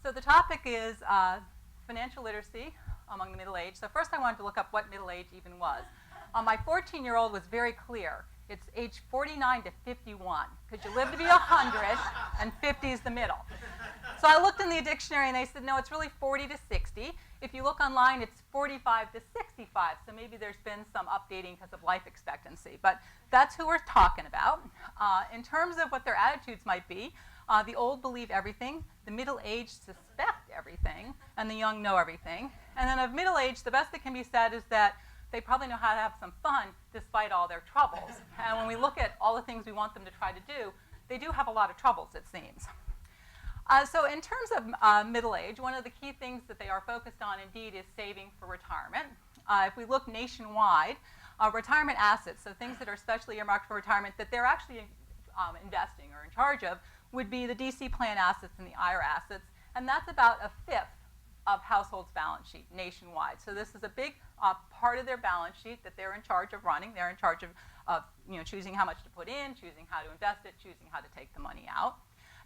So the topic is financial literacy among the middle-aged. So first I wanted to look up what middle age even was. My 14-year-old was very clear. It's age 49 to 51, because you live to be 100, and 50 is the middle. So I looked in the dictionary, and they said, no, it's really 40 to 60. If you look online, it's 45 to 65, so maybe there's been some updating because of life expectancy. But that's who we're talking about. In terms of what their attitudes might be, the old believe everything, the middle-aged suspect everything, and the young know everything. And then of middle-aged, the best that can be said is that they probably know how to have some fun despite all their troubles. And when we look at all the things we want them to try to do, they do have a lot of troubles, it seems. So in terms of middle age, one of the key things that they are focused on, indeed, is saving for retirement. If we look nationwide, retirement assets, so things that are specially earmarked for retirement that they're actually investing or in charge of, would be the DC plan assets and the IRA assets, and that's about a fifth of households' balance sheet nationwide. So this is a big part of their balance sheet that they're in charge of running. They're in charge of choosing how much to put in, choosing how to invest it, choosing how to take the money out.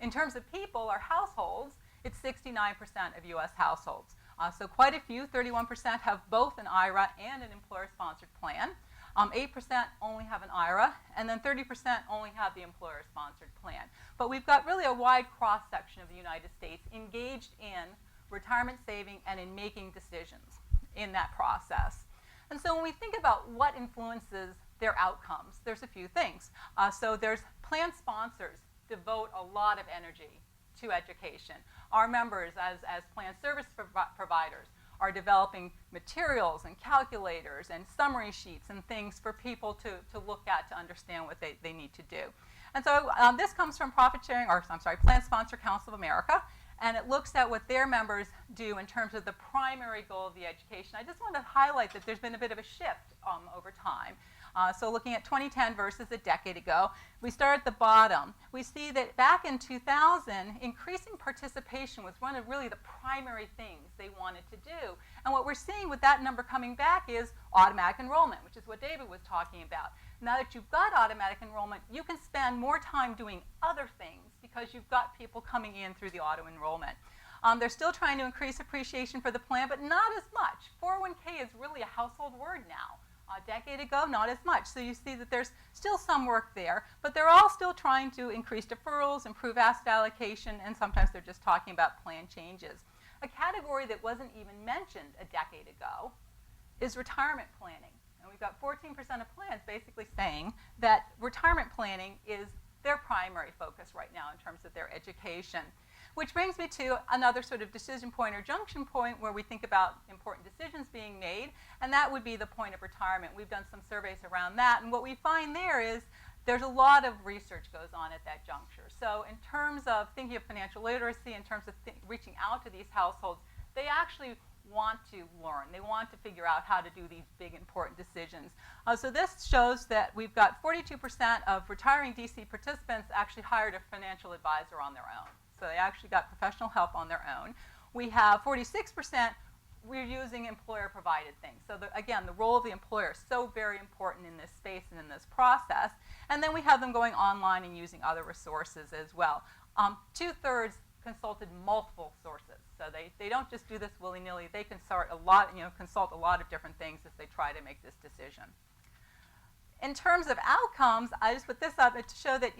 In terms of people or households, it's 69% of US households. So quite a few, 31%, have both an IRA and an employer-sponsored plan. 8% only have an IRA, and then 30% only have the employer-sponsored plan. But we've got really a wide cross-section of the United States engaged in retirement saving and in making decisions in that process. And so when we think about what influences their outcomes, there's a few things. So there's plan sponsors devote a lot of energy to education. Our members, as plan service providers, are developing materials and calculators and summary sheets and things for people to look at to understand what they need to do. And so this comes from Plan Sponsor Council of America, and it looks at what their members do in terms of the primary goal of the education. I just want to highlight that there's been a bit of a shift over time. So looking at 2010 versus a decade ago, we start at the bottom. We see that back in 2000, increasing participation was one of really the primary things they wanted to do. And what we're seeing with that number coming back is automatic enrollment, which is what David was talking about. Now that you've got automatic enrollment, you can spend more time doing other things because you've got people coming in through the auto enrollment. They're still trying to increase appreciation for the plan, but not as much. 401k is really a household word now. A decade ago, not as much. So you see that there's still some work there, but they're all still trying to increase deferrals, improve asset allocation, and sometimes they're just talking about plan changes. A category that wasn't even mentioned a decade ago is retirement planning. And we've got 14% of plans basically saying that retirement planning is their primary focus right now in terms of their education. Which brings me to another sort of decision point or junction point where we think about important decisions being made, and that would be the point of retirement. We've done some surveys around that, and what we find there is there's a lot of research goes on at that juncture. So in terms of thinking of financial literacy, in terms of reaching out to these households, they actually want to learn. They want to figure out how to do these big, important decisions. So this shows that we've got 42% of retiring DC participants actually hired a financial advisor on their own. So they actually got professional help on their own. We have 46%, we're using employer-provided things. So again, the role of the employer is so very important in this space and in this process. And then we have them going online and using other resources as well. 2/3 consulted multiple sources. So they don't just do this willy-nilly. They consult a lot of different things as they try to make this decision. In terms of outcomes, I just put this up to show that,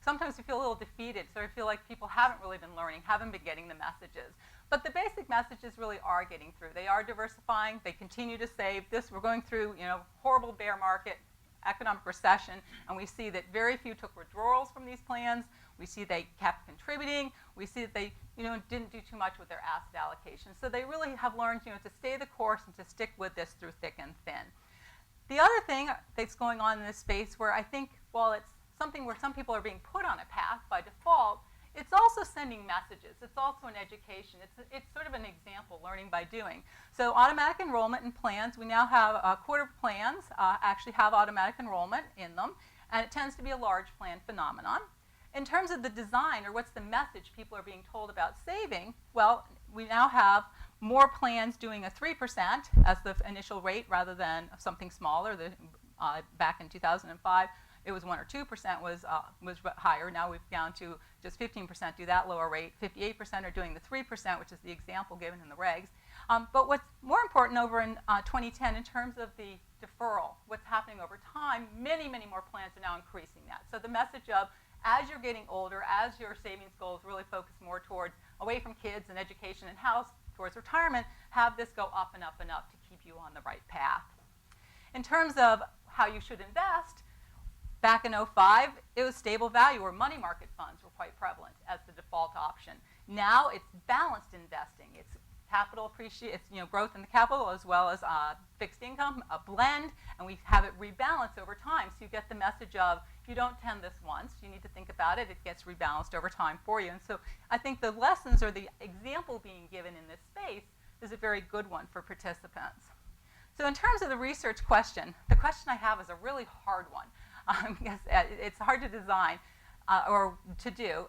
sometimes we feel a little defeated, so we feel like people haven't really been learning, haven't been getting the messages. But the basic messages really are getting through. They are diversifying. They continue to save. We're going through, horrible bear market, economic recession, and we see that very few took withdrawals from these plans. We see they kept contributing. We see that they, didn't do too much with their asset allocation. So they really have learned, to stay the course and to stick with this through thick and thin. The other thing that's going on in this space where I think, while it's something where some people are being put on a path by default, it's also sending messages. It's also an education. It's sort of an example, learning by doing. So automatic enrollment in plans, we now have a quarter of plans actually have automatic enrollment in them, and it tends to be a large plan phenomenon. In terms of the design, or what's the message people are being told about saving, well, we now have more plans doing a 3% as the initial rate rather than something smaller back in 2005. it was 1 or 2% was higher. Now we've gone to just 15% do that lower rate. 58% are doing the 3%, which is the example given in the regs. But what's more important over in 2010 in terms of the deferral, what's happening over time, many, many more plans are now increasing that. So the message of as you're getting older, as your savings goals really focus more towards away from kids and education and house towards retirement, have this go up and up and up to keep you on the right path. In terms of how you should invest, back in 2005, it was stable value or money market funds were quite prevalent as the default option. Now it's balanced investing. It's capital appreciation, it's growth in the capital as well as fixed income, a blend, and we have it rebalance over time. So you get the message of you don't tend this once, you need to think about it, it gets rebalanced over time for you. And so I think the lessons or the example being given in this space is a very good one for participants. So in terms of the research question, the question I have is a really hard one. Because it's hard to design or to do.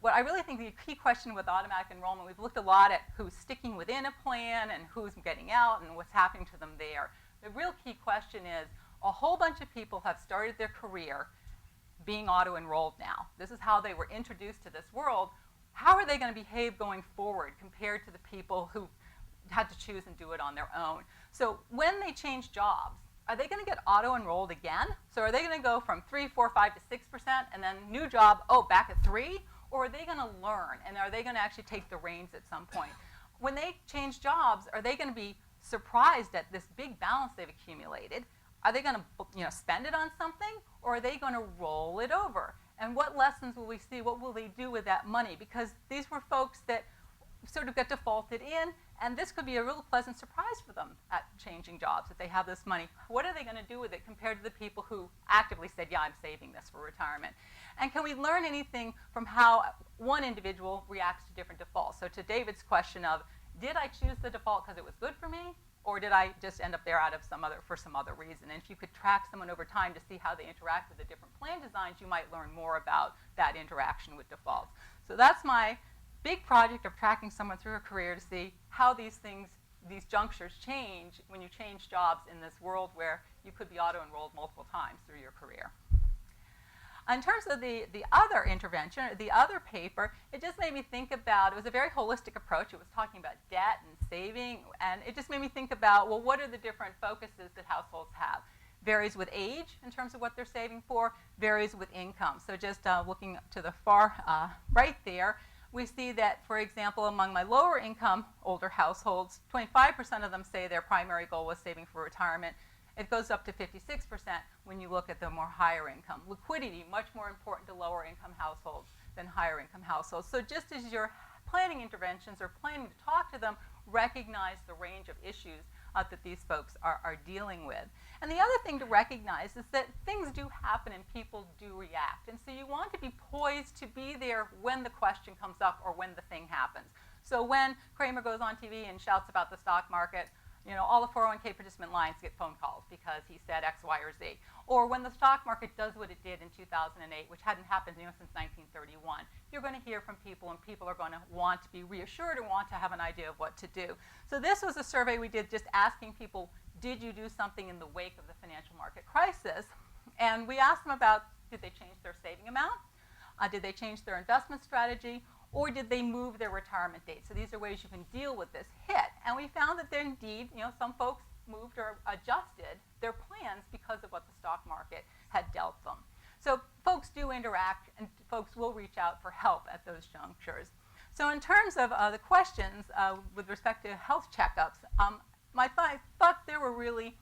What I really think the key question with automatic enrollment, we've looked a lot at who's sticking within a plan and who's getting out and what's happening to them there. The real key question is a whole bunch of people have started their career being auto-enrolled now. This is how they were introduced to this world. How are they going to behave going forward compared to the people who had to choose and do it on their own? So when they change jobs, are they going to get auto-enrolled again? So are they going to go from 3, 4, 5 to 6% and then new job, back at 3? Or are they going to learn and are they going to actually take the reins at some point? When they change jobs, are they going to be surprised at this big balance they've accumulated? Are they going to spend it on something or are they going to roll it over? And what lessons will we see? What will they do with that money? Because these were folks that sort of get defaulted in, and this could be a real pleasant surprise for them at changing jobs if they have this money. What are they going to do with it compared to the people who actively said, yeah, I'm saving this for retirement? And can we learn anything from how one individual reacts to different defaults? So to David's question of, did I choose the default because it was good for me, or did I just end up there for some other reason? And if you could track someone over time to see how they interact with the different plan designs, you might learn more about that interaction with defaults. So that's my big project of tracking someone through a career to see how these junctures change when you change jobs in this world where you could be auto-enrolled multiple times through your career. In terms of the other intervention, the other paper, it just made me think about, it was a very holistic approach. It was talking about debt and saving, and it just made me think about, well, what are the different focuses that households have? Varies with age in terms of what they're saving for, varies with income. So just looking to the far right there, we see that, for example, among my lower income older households, 25% of them say their primary goal was saving for retirement. It goes up to 56% when you look at the more higher income. Liquidity, much more important to lower income households than higher income households. So just as you're planning interventions or planning to talk to them, recognize the range of issues that these folks are dealing with. And the other thing to recognize is that things do happen and people do react. And so you want to be poised to be there when the question comes up or when the thing happens. So when Kramer goes on TV and shouts about the stock market, all the 401k participant lines get phone calls because he said X, Y, or Z. Or when the stock market does what it did in 2008, which hadn't happened since 1931, you're going to hear from people, and people are going to want to be reassured and want to have an idea of what to do. So this was a survey we did just asking people, did you do something in the wake of the financial market crisis? And we asked them about, did they change their saving amount? Did they change their investment strategy? Or did they move their retirement date? So these are ways you can deal with this hit. And we found that there indeed, some folks moved or adjusted their plans because of what the stock market had dealt them. So folks do interact, and folks will reach out for help at those junctures. So in terms of the questions with respect to health checkups, my thoughts there were really,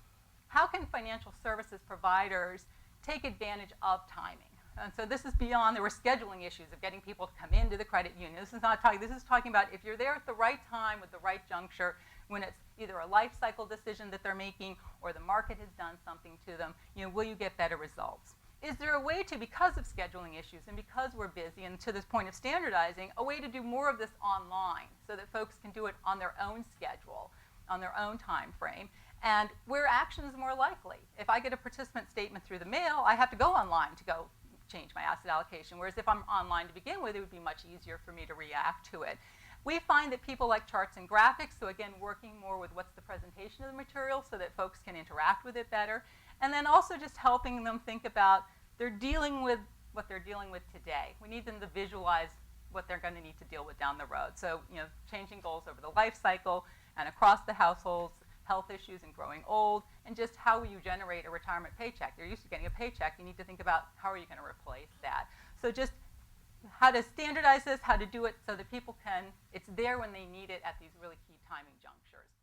how can financial services providers take advantage of timing? And so this is beyond, there were scheduling issues of getting people to come into the credit union. This is talking about if you're there at the right time with the right juncture, when it's either a life cycle decision that they're making or the market has done something to them, will you get better results? Is there a way to, because of scheduling issues and because we're busy and to this point of standardizing, a way to do more of this online so that folks can do it on their own schedule, on their own time frame, and where action is more likely? If I get a participant statement through the mail, I have to go online to go change my asset allocation, whereas if I'm online to begin with, it would be much easier for me to react to it. We find that people like charts and graphics, so again, working more with what's the presentation of the material so that folks can interact with it better, and then also just helping them think about they're dealing with what they're dealing with today. We need them to visualize what they're going to need to deal with down the road. So, changing goals over the life cycle and across the households, health issues and growing old, and just how you generate a retirement paycheck. You're used to getting a paycheck. You need to think about how are you going to replace that. So just how to standardize this, how to do it so that people can, it's there when they need it at these really key timing junctures.